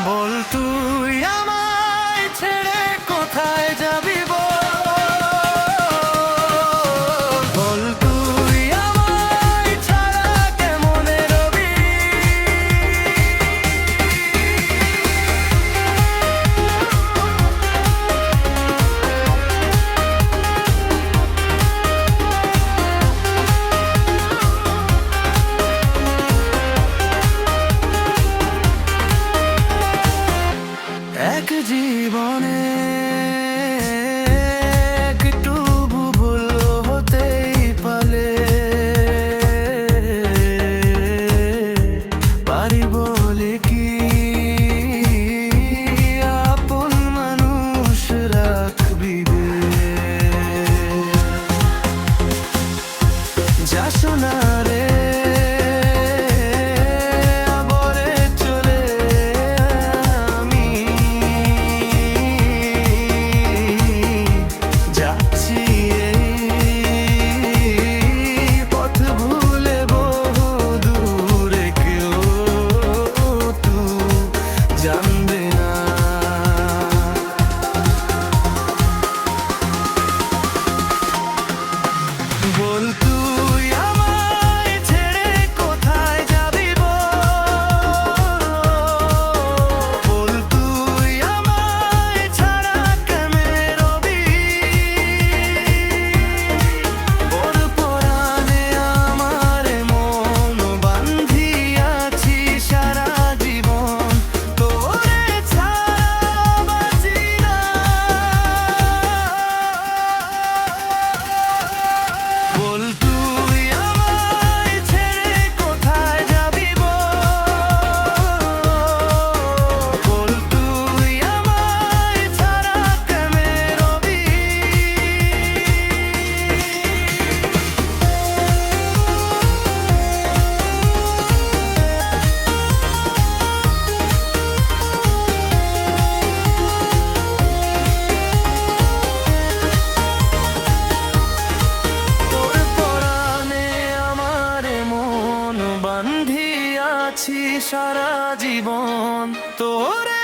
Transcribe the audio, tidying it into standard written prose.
বল তুই আমায় ছেড়ে কোথায় যাবি বল তুই আমায় ছাড়া কেমনে রবি এক জীবনে একটু ভুল হতেই পারে পারি বলে কি আপন মানুষ রাখবি যা শোনা রে বল তুই আমায় ছেড়ে কোথায় যাবি বল তুই আমায় ছাড়া কেমনে রবি ওর পরাণে আমার মন বাঁধিয়াছি সারা জীবন তোরে ছাড়া বাঁচি না বল তুই আমায় ছেড়ে কোথায় যাবি বল তুই আমায় ছাড়া কেমনে রবি তোর পরাণে আমার মন বাঁধিয়াছি সারা জীবন তোরে